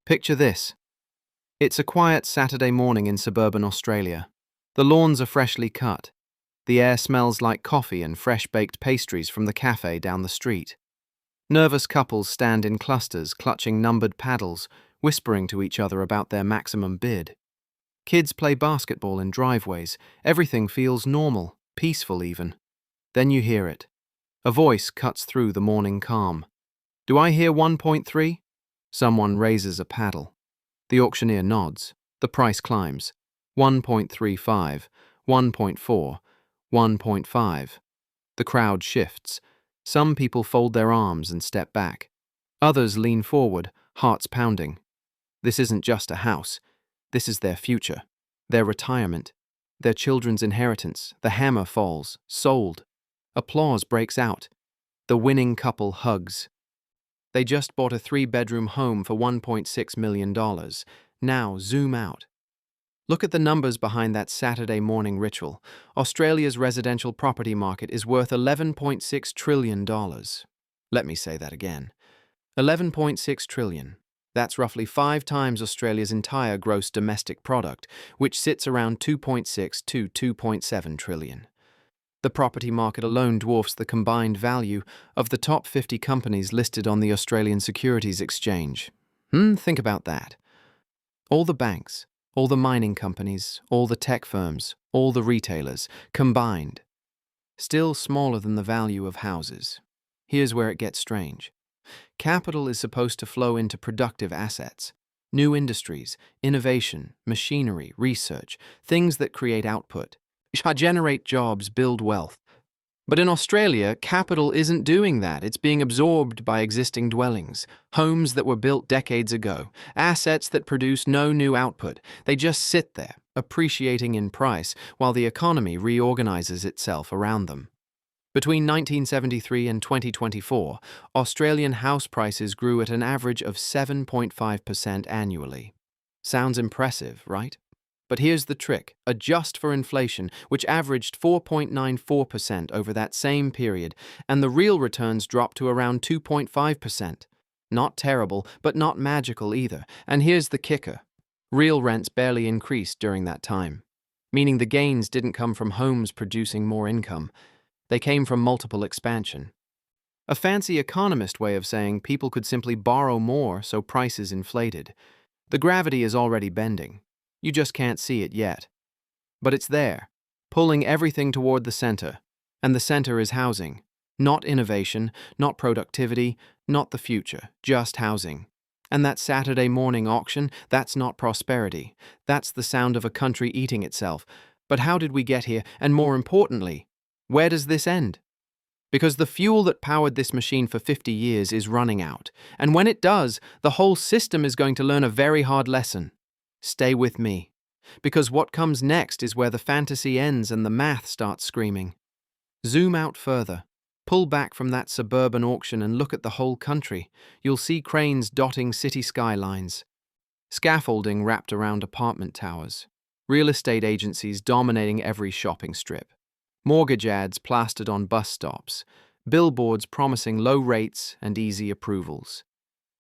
Picture this. It's a quiet Saturday morning in suburban Australia. The lawns are freshly cut. The air smells like coffee and fresh-baked pastries from the cafe down the street. Nervous couples stand in clusters, clutching numbered paddles, whispering to each other about their maximum bid. Kids play basketball in driveways. Everything feels normal, peaceful even. Then you hear it. A voice cuts through the morning calm. "Do I hear 1.3? Someone raises a paddle. The auctioneer nods. The price climbs. 1.35, 1.4, 1.5. The crowd shifts. Some people fold their arms and step back. Others lean forward, hearts pounding. This isn't just a house. This is their future, their retirement, their children's inheritance. The hammer falls. Sold. Applause breaks out. The winning couple hugs. They just bought a 3-bedroom home for $1.6 million. Now zoom out. Look at the numbers behind that Saturday morning ritual. Australia's residential property market is worth $11.6 trillion. Let me say that again. $11.6 trillion. That's roughly 5 times Australia's entire gross domestic product, which sits around 2.6 to 2.7 trillion. The property market alone dwarfs the combined value of the top 50 companies listed on the Australian Securities Exchange. Think about that. All the banks, all the mining companies, all the tech firms, all the retailers, combined. Still smaller than the value of houses. Here's where it gets strange. Capital is supposed to flow into productive assets. New industries, innovation, machinery, research, things that create output. Generate jobs, build wealth. But in Australia, capital isn't doing that. It's being absorbed by existing dwellings, homes that were built decades ago, assets that produce no new output. They just sit there, appreciating in price, while the economy reorganizes itself around them. Between 1973 and 2024, Australian house prices grew at an average of 7.5% annually. Sounds impressive, right? But here's the trick. Adjust for inflation, which averaged 4.94% over that same period, and the real returns dropped to around 2.5%. Not terrible, but not magical either. And here's the kicker. Real rents barely increased during that time, meaning the gains didn't come from homes producing more income. They came from multiple expansion. A fancy economist way of saying people could simply borrow more, so prices inflated. The gravity is already bending. You just can't see it yet. But it's there, pulling everything toward the center. And the center is housing. Not innovation, not productivity, not the future, just housing. And that Saturday morning auction, that's not prosperity. That's the sound of a country eating itself. But how did we get here? And more importantly, where does this end? Because the fuel that powered this machine for 50 years is running out. And when it does, the whole system is going to learn a very hard lesson. Stay with me, because what comes next is where the fantasy ends and the math starts screaming. Zoom out further. Pull back from that suburban auction and look at the whole country. You'll see cranes dotting city skylines, scaffolding wrapped around apartment towers, real estate agencies dominating every shopping strip, mortgage ads plastered on bus stops, billboards promising low rates and easy approvals.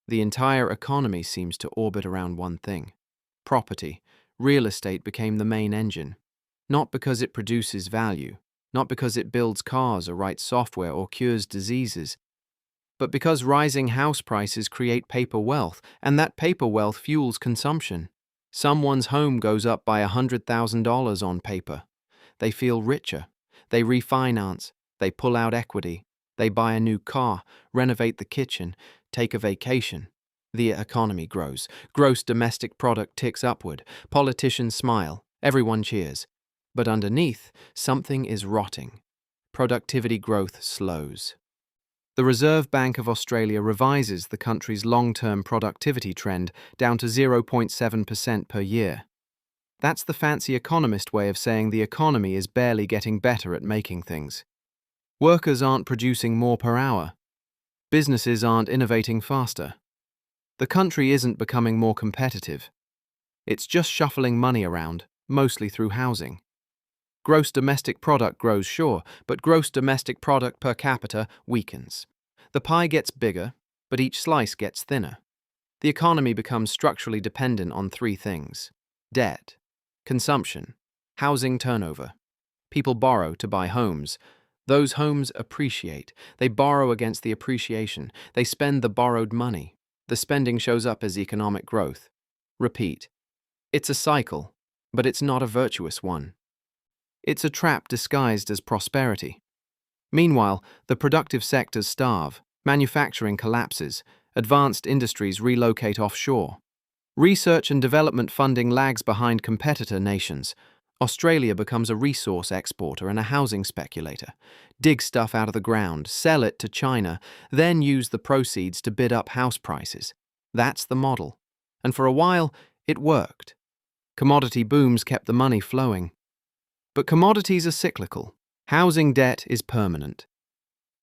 The entire economy seems to orbit around one thing. Property, real estate became the main engine. Not because it produces value, not because it builds cars or writes software or cures diseases, but because rising house prices create paper wealth, and that paper wealth fuels consumption. Someone's home goes up by $100,000 on paper. They feel richer. They refinance. They pull out equity. They buy a new car, renovate the kitchen, take a vacation. The economy grows. Gross domestic product ticks upward. Politicians smile. Everyone cheers. But underneath, something is rotting. Productivity growth slows. The Reserve Bank of Australia revises the country's long-term productivity trend down to 0.7% per year. That's the fancy economist way of saying the economy is barely getting better at making things. Workers aren't producing more per hour. Businesses aren't innovating faster. The country isn't becoming more competitive. It's just shuffling money around, mostly through housing. Gross domestic product grows, sure, but gross domestic product per capita weakens. The pie gets bigger, but each slice gets thinner. The economy becomes structurally dependent on three things: debt, consumption, housing turnover. People borrow to buy homes. Those homes appreciate. They borrow against the appreciation. They spend the borrowed money. The spending shows up as economic growth. Repeat. It's a cycle, but it's not a virtuous one. It's a trap disguised as prosperity. Meanwhile, the productive sectors starve, manufacturing collapses, advanced industries relocate offshore. Research and development funding lags behind competitor nations. Australia becomes a resource exporter and a housing speculator. Dig stuff out of the ground, sell it to China, then use the proceeds to bid up house prices. That's the model. And for a while, it worked. Commodity booms kept the money flowing. But commodities are cyclical. Housing debt is permanent.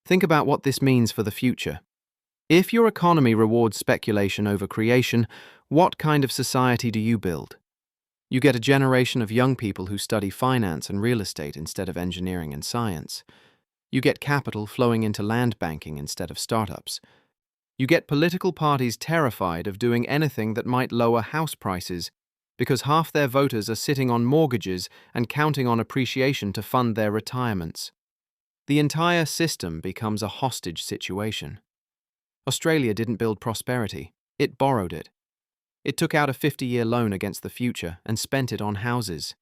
Think about what this means for the future. If your economy rewards speculation over creation, what kind of society do you build? You get a generation of young people who study finance and real estate instead of engineering and science. You get capital flowing into land banking instead of startups. You get political parties terrified of doing anything that might lower house prices because half their voters are sitting on mortgages and counting on appreciation to fund their retirements. The entire system becomes a hostage situation. Australia didn't build prosperity, it borrowed it. It took out a 50-year loan against the future and spent it on houses.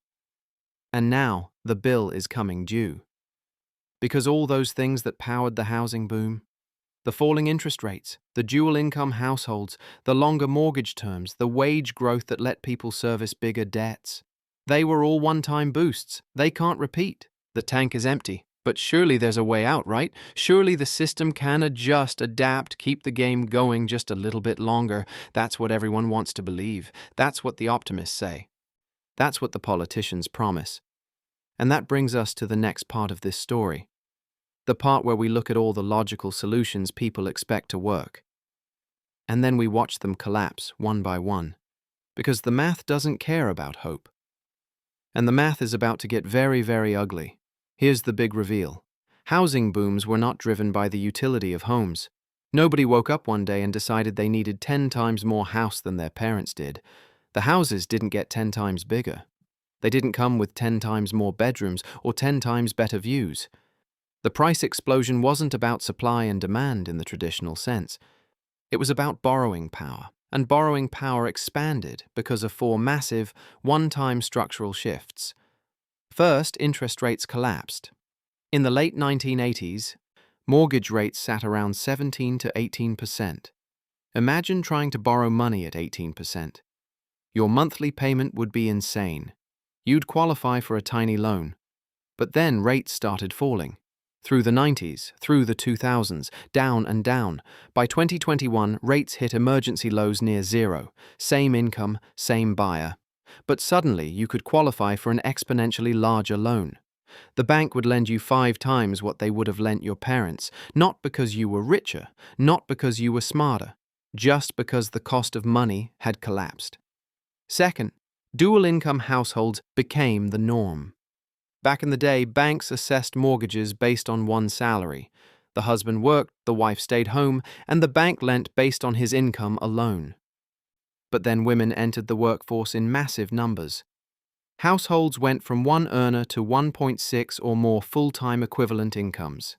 And now the bill is coming due. Because all those things that powered the housing boom, the falling interest rates, the dual-income households, the longer mortgage terms, the wage growth that let people service bigger debts, they were all one-time boosts. They can't repeat. The tank is empty. But surely there's a way out, right? Surely the system can adjust, adapt, keep the game going just a little bit longer. That's what everyone wants to believe. That's what the optimists say. That's what the politicians promise. And that brings us to the next part of this story. The part where we look at all the logical solutions people expect to work. And then we watch them collapse one by one. Because the math doesn't care about hope. And the math is about to get very, very ugly. Here's the big reveal. Housing booms were not driven by the utility of homes. Nobody woke up one day and decided they needed 10 times more house than their parents did. The houses didn't get 10 times bigger. They didn't come with 10 times more bedrooms or 10 times better views. The price explosion wasn't about supply and demand in the traditional sense. It was about borrowing power, and borrowing power expanded because of four massive, one-time structural shifts. First, interest rates collapsed. In the late 1980s, mortgage rates sat around 17 to 18%. Imagine trying to borrow money at 18%. Your monthly payment would be insane. You'd qualify for a tiny loan. But then rates started falling. Through the 90s, through the 2000s, down and down. By 2021, rates hit emergency lows near zero. Same income, same buyer. But suddenly you could qualify for an exponentially larger loan. The bank would lend you 5 times what they would have lent your parents, not because you were richer, not because you were smarter, just because the cost of money had collapsed. Second, dual-income households became the norm. Back in the day, banks assessed mortgages based on one salary. The husband worked, the wife stayed home, and the bank lent based on his income alone. But then women entered the workforce in massive numbers. Households went from one earner to 1.6 or more full-time equivalent incomes.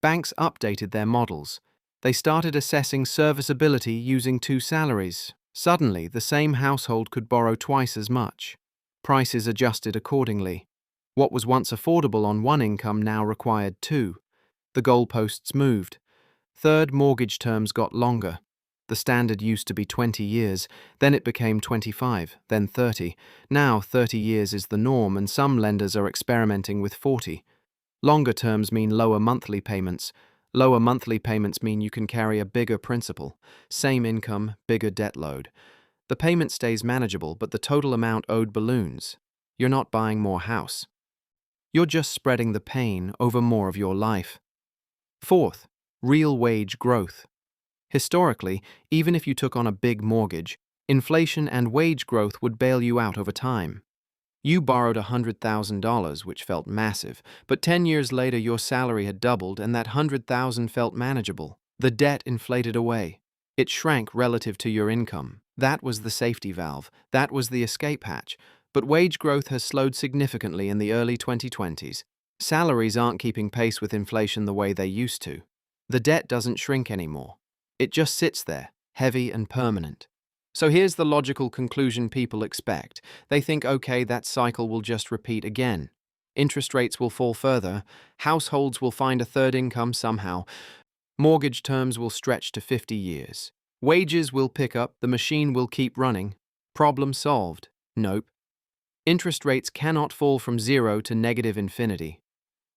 Banks updated their models. They started assessing serviceability using 2 salaries. Suddenly, the same household could borrow twice as much. Prices adjusted accordingly. What was once affordable on one income now required 2. The goalposts moved. Third, mortgage terms got longer. The standard used to be 20 years, then it became 25, then 30. Now 30 years is the norm, and some lenders are experimenting with 40. Longer terms mean lower monthly payments. Lower monthly payments mean you can carry a bigger principal. Same income, bigger debt load. The payment stays manageable, but the total amount owed balloons. You're not buying more house. You're just spreading the pain over more of your life. Fourth, real wage growth. Historically, even if you took on a big mortgage, inflation and wage growth would bail you out over time. You borrowed $100,000, which felt massive, but 10 years later your salary had doubled and that $100,000 felt manageable. The debt inflated away. It shrank relative to your income. That was the safety valve. That was the escape hatch. But wage growth has slowed significantly in the early 2020s. Salaries aren't keeping pace with inflation the way they used to. The debt doesn't shrink anymore. It just sits there, heavy and permanent. So here's the logical conclusion people expect. They think, okay, that cycle will just repeat again. Interest rates will fall further, households will find a third income somehow, mortgage terms will stretch to 50 years. Wages will pick up, the machine will keep running. Problem solved. Nope. Interest rates cannot fall from zero to negative infinity.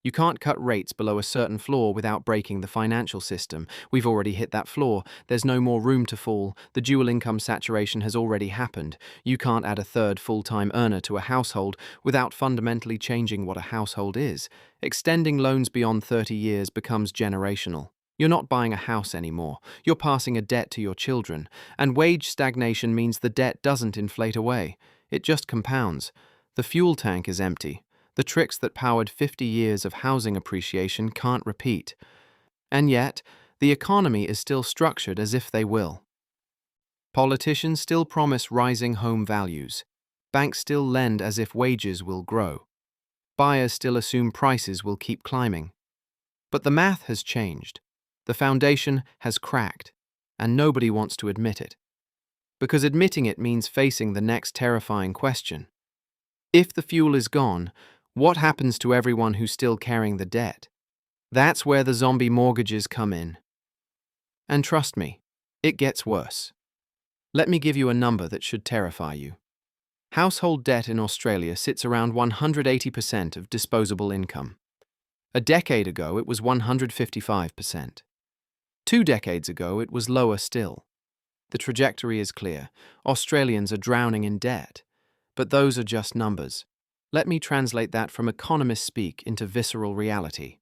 You can't cut rates below a certain floor without breaking the financial system. We've already hit that floor. There's no more room to fall. The dual income saturation has already happened. You can't add a third full-time earner to a household without fundamentally changing what a household is. Extending loans beyond 30 years becomes generational. You're not buying a house anymore. You're passing a debt to your children. And wage stagnation means the debt doesn't inflate away. It just compounds. The fuel tank is empty. The tricks that powered 50 years of housing appreciation can't repeat. And yet, the economy is still structured as if they will. Politicians still promise rising home values. Banks still lend as if wages will grow. Buyers still assume prices will keep climbing. But the math has changed. The foundation has cracked, and nobody wants to admit it. Because admitting it means facing the next terrifying question. If the fuel is gone, what happens to everyone who's still carrying the debt? That's where the zombie mortgages come in. And trust me, it gets worse. Let me give you a number that should terrify you. Household debt in Australia sits around 180% of disposable income. A decade ago, it was 155%. 2 decades ago, it was lower still. The trajectory is clear. Australians are drowning in debt. But those are just numbers. Let me translate that from economist speak into visceral reality.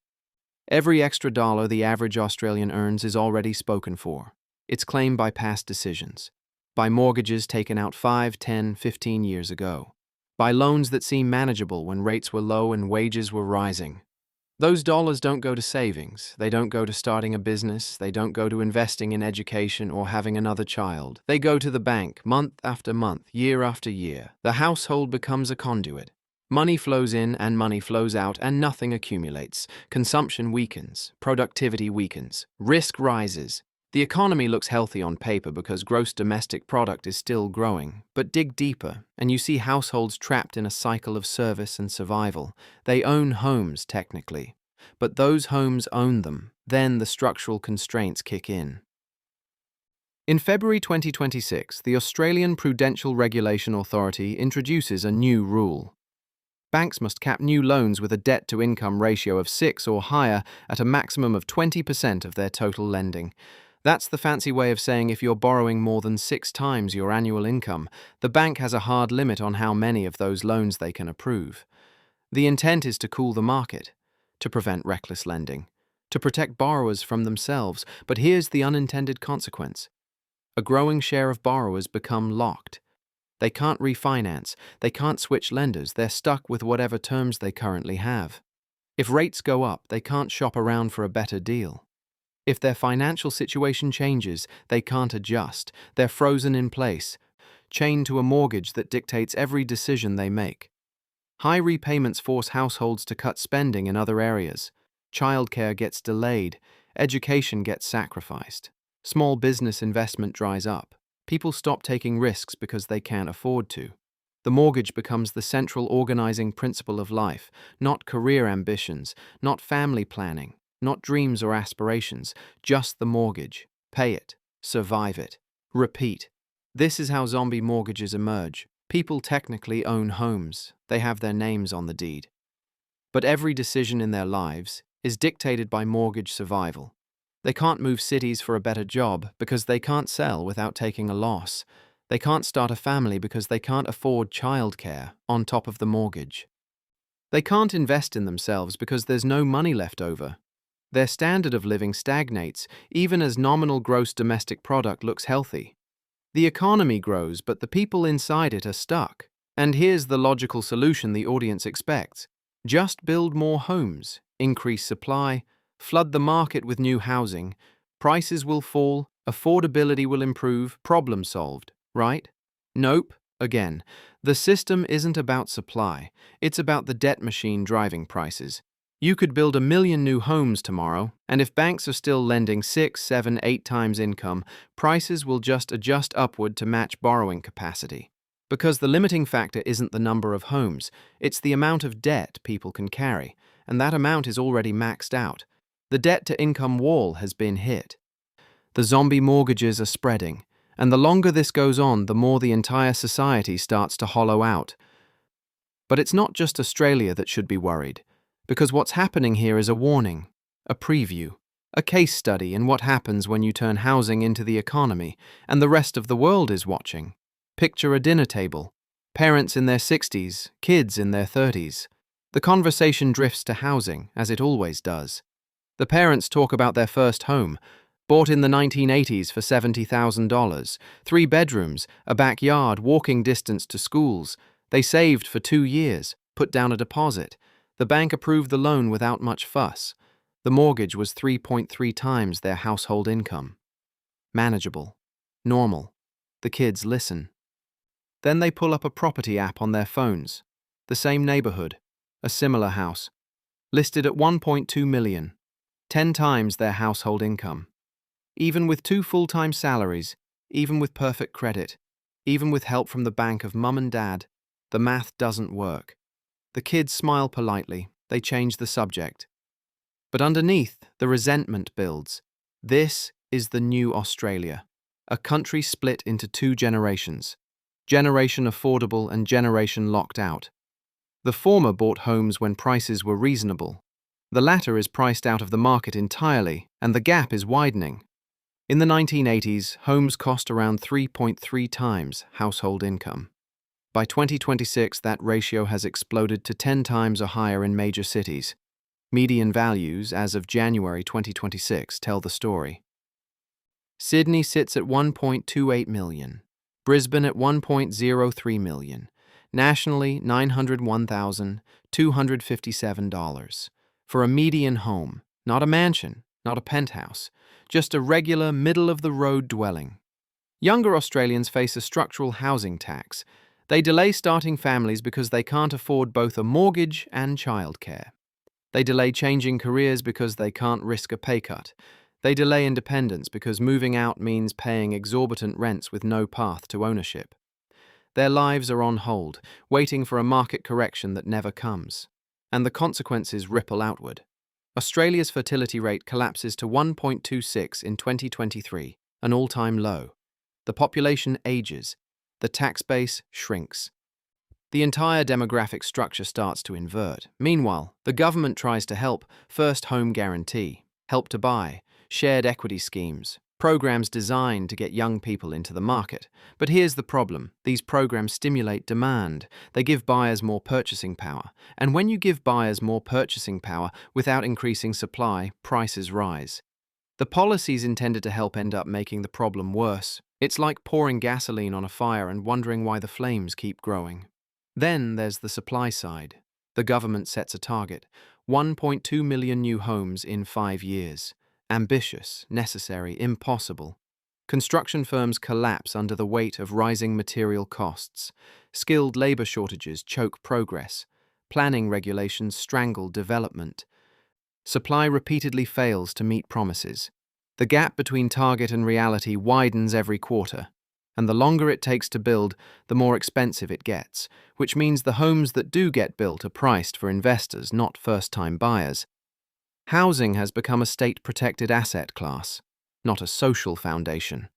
Every extra dollar the average Australian earns is already spoken for. It's claimed by past decisions, by mortgages taken out 5, 10, 15 years ago, by loans that seem manageable when rates were low and wages were rising. Those dollars don't go to savings, they don't go to starting a business, they don't go to investing in education or having another child. They go to the bank month after month, year after year. The household becomes a conduit. Money flows in and money flows out and nothing accumulates. Consumption weakens, productivity weakens, risk rises. The economy looks healthy on paper because gross domestic product is still growing. But dig deeper and you see households trapped in a cycle of service and survival. They own homes technically, but those homes own them. Then the structural constraints kick in. In February 2026, the Australian Prudential Regulation Authority introduces a new rule. Banks must cap new loans with a debt-to-income ratio of 6 or higher at a maximum of 20% of their total lending. That's the fancy way of saying if you're borrowing more than 6 times your annual income, the bank has a hard limit on how many of those loans they can approve. The intent is to cool the market, to prevent reckless lending, to protect borrowers from themselves. But here's the unintended consequence. A growing share of borrowers become locked. They can't refinance, they can't switch lenders, they're stuck with whatever terms they currently have. If rates go up, they can't shop around for a better deal. If their financial situation changes, they can't adjust, they're frozen in place, chained to a mortgage that dictates every decision they make. High repayments force households to cut spending in other areas. Childcare gets delayed, education gets sacrificed. Small business investment dries up. People stop taking risks because they can't afford to. The mortgage becomes the central organizing principle of life, not career ambitions, not family planning, not dreams or aspirations, just the mortgage. Pay it, survive it, repeat. This is how zombie mortgages emerge. People technically own homes, they have their names on the deed. But every decision in their lives is dictated by mortgage survival. They can't move cities for a better job because they can't sell without taking a loss. They can't start a family because they can't afford childcare on top of the mortgage. They can't invest in themselves because there's no money left over. Their standard of living stagnates even as nominal gross domestic product looks healthy. The economy grows, but the people inside it are stuck. And here's the logical solution the audience expects. Just build more homes, increase supply, flood the market with new housing, prices will fall, Affordability will improve, problem solved, right? Nope. Again, the system isn't about supply, it's about the debt machine driving prices. You could build 1 million new homes tomorrow, and if banks are still lending 6, 7, 8 times income, prices will just adjust upward to match borrowing capacity. Because the limiting factor isn't the number of homes, it's the amount of debt people can carry, and that amount is already maxed out. The debt-to-income wall has been hit. The zombie mortgages are spreading, and the longer this goes on, the more the entire society starts to hollow out. But it's not just Australia that should be worried, because what's happening here is a warning, a preview, a case study in what happens when you turn housing into the economy, and the rest of the world is watching. Picture a dinner table, parents in their 60s, kids in their 30s. The conversation drifts to housing, as it always does. The parents talk about their first home, bought in the 1980s for $70,000, 3 bedrooms, a backyard, walking distance to schools. They saved for 2 years, put down a deposit. The bank approved the loan without much fuss. The mortgage was 3.3 times their household income. Manageable. Normal. The kids listen. Then they pull up a property app on their phones. The same neighborhood, a similar house, listed at 1.2 million, 10 times their household income. Even with 2 full-time salaries, even with perfect credit, even with help from the bank of mum and dad, the math doesn't work. The kids smile politely, they change the subject. But underneath, the resentment builds. This is the new Australia, a country split into 2 generations. Generation affordable and generation locked out. The former bought homes when prices were reasonable. The latter is priced out of the market entirely, and the gap is widening. In the 1980s, homes cost around 3.3 times household income. By 2026, that ratio has exploded to 10 times or higher in major cities. Median values, as of January 2026, tell the story. Sydney sits at 1.28 million, Brisbane at 1.03 million, nationally $901,257. For a median home, not a mansion, not a penthouse, just a regular middle-of-the-road dwelling. Younger Australians face a structural housing tax. They delay starting families because they can't afford both a mortgage and childcare. They delay changing careers because they can't risk a pay cut. They delay independence because moving out means paying exorbitant rents with no path to ownership. Their lives are on hold, waiting for a market correction that never comes. And the consequences ripple outward. Australia's fertility rate collapses to 1.26 in 2023, an all-time low. The population ages. The tax base shrinks. The entire demographic structure starts to invert. Meanwhile, the government tries to help: first home guarantee, help to buy, shared equity schemes, programs designed to get young people into the market. But here's the problem. These programs stimulate demand. They give buyers more purchasing power. And when you give buyers more purchasing power without increasing supply, prices rise. The policies intended to help end up making the problem worse. It's like pouring gasoline on a fire and wondering why the flames keep growing. Then there's the supply side. The government sets a target: 1.2 million new homes in 5 years. Ambitious, necessary, impossible. Construction firms collapse under the weight of rising material costs. Skilled labor shortages choke progress. Planning regulations strangle development. Supply repeatedly fails to meet promises. The gap between target and reality widens every quarter. And the longer it takes to build, the more expensive it gets, which means the homes that do get built are priced for investors, not first-time buyers. Housing has become a state-protected asset class, not a social foundation.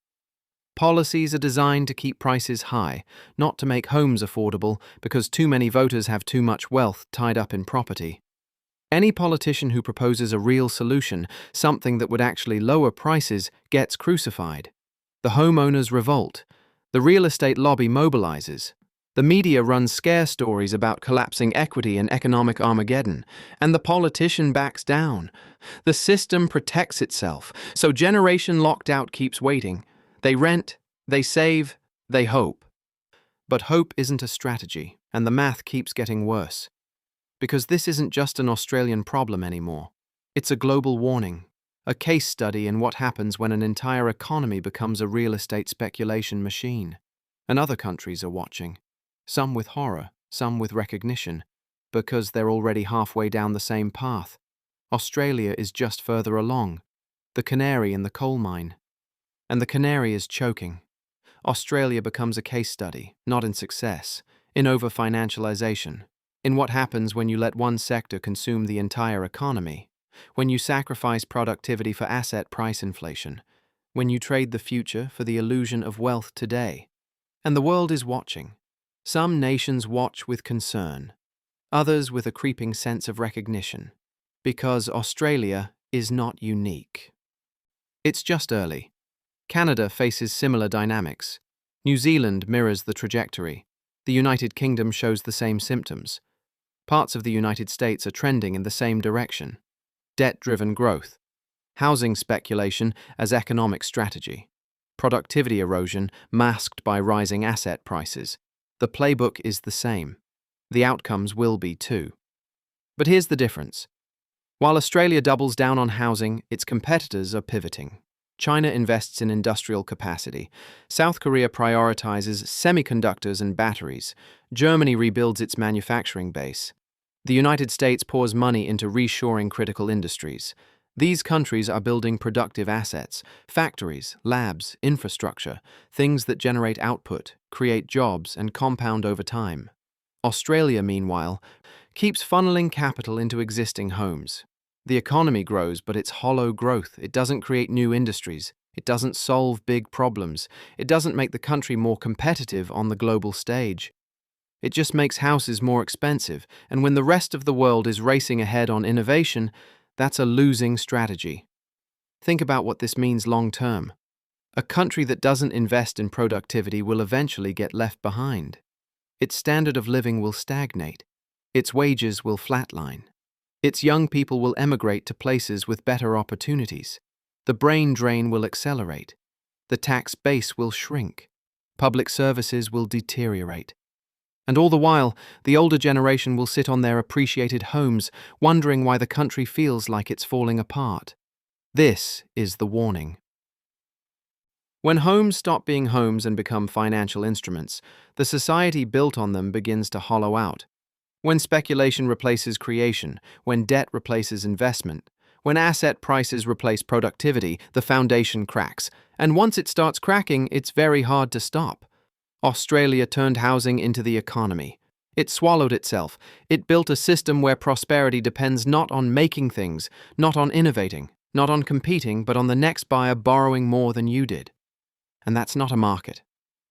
Policies are designed to keep prices high, not to make homes affordable, because too many voters have too much wealth tied up in property. Any politician who proposes a real solution, something that would actually lower prices, gets crucified. The homeowners revolt. The real estate lobby mobilizes. The media runs scare stories about collapsing equity and economic Armageddon, and the politician backs down. The system protects itself, so generation locked out keeps waiting. They rent, they save, they hope. But hope isn't a strategy, and the math keeps getting worse. Because this isn't just an Australian problem anymore. It's a global warning, a case study in what happens when an entire economy becomes a real estate speculation machine. And other countries are watching, some with horror, some with recognition, because they're already halfway down the same path. Australia is just further along, the canary in the coal mine. And the canary is choking. Australia becomes a case study, not in success, in over-financialization, in what happens when you let one sector consume the entire economy, when you sacrifice productivity for asset price inflation, when you trade the future for the illusion of wealth today. And the world is watching. Some nations watch with concern, others with a creeping sense of recognition, because Australia is not unique. It's just early. Canada faces similar dynamics. New Zealand mirrors the trajectory. The United Kingdom shows the same symptoms. Parts of the United States are trending in the same direction. Debt-driven growth. Housing speculation as economic strategy. Productivity erosion masked by rising asset prices. The playbook is the same. The outcomes will be too. But here's the difference. While Australia doubles down on housing, its competitors are pivoting. China invests in industrial capacity. South Korea prioritizes semiconductors and batteries. Germany rebuilds its manufacturing base. The United States pours money into reshoring critical industries. These countries are building productive assets, factories, labs, infrastructure, things that generate output, create jobs, and compound over time. Australia, meanwhile, keeps funneling capital into existing homes. The economy grows, but it's hollow growth. It doesn't create new industries. It doesn't solve big problems. It doesn't make the country more competitive on the global stage. It just makes houses more expensive, and when the rest of the world is racing ahead on innovation, that's a losing strategy. Think about what this means long term. A country that doesn't invest in productivity will eventually get left behind. Its standard of living will stagnate. Its wages will flatline. Its young people will emigrate to places with better opportunities. The brain drain will accelerate. The tax base will shrink. Public services will deteriorate. And all the while, the older generation will sit on their appreciated homes, wondering why the country feels like it's falling apart. This is the warning. When homes stop being homes and become financial instruments, the society built on them begins to hollow out. When speculation replaces creation, when debt replaces investment, when asset prices replace productivity, the foundation cracks. And once it starts cracking, it's very hard to stop. Australia turned housing into the economy. It swallowed itself. It built a system where prosperity depends not on making things, not on innovating, not on competing, but on the next buyer borrowing more than you did. And that's not a market.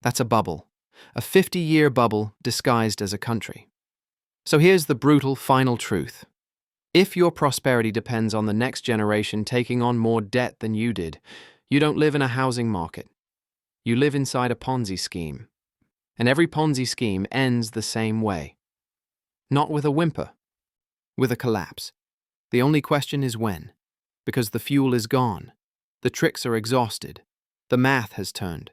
That's a bubble. A 50-year bubble disguised as a country. So here's the brutal final truth. If your prosperity depends on the next generation taking on more debt than you did, you don't live in a housing market. You live inside a Ponzi scheme. And every Ponzi scheme ends the same way. Not with a whimper, with a collapse. The only question is when, because the fuel is gone, the tricks are exhausted, the math has turned.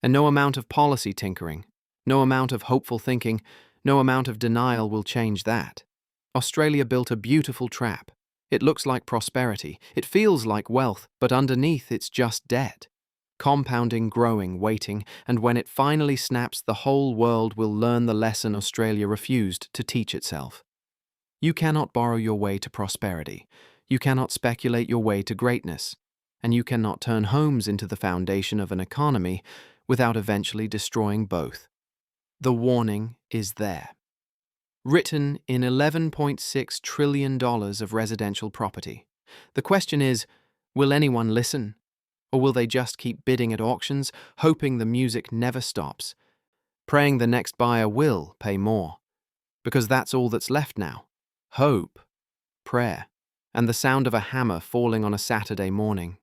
And no amount of policy tinkering, no amount of hopeful thinking, no amount of denial will change that. Australia built a beautiful trap. It looks like prosperity, it feels like wealth, but underneath it's just debt. Compounding, growing, waiting, and when it finally snaps, the whole world will learn the lesson Australia refused to teach itself. You cannot borrow your way to prosperity. You cannot speculate your way to greatness. And you cannot turn homes into the foundation of an economy without eventually destroying both. The warning is there. Written in $11.6 trillion of residential property. The question is, will anyone listen? Or will they just keep bidding at auctions, hoping the music never stops, praying the next buyer will pay more? Because that's all that's left now. Hope, prayer, and the sound of a hammer falling on a Saturday morning.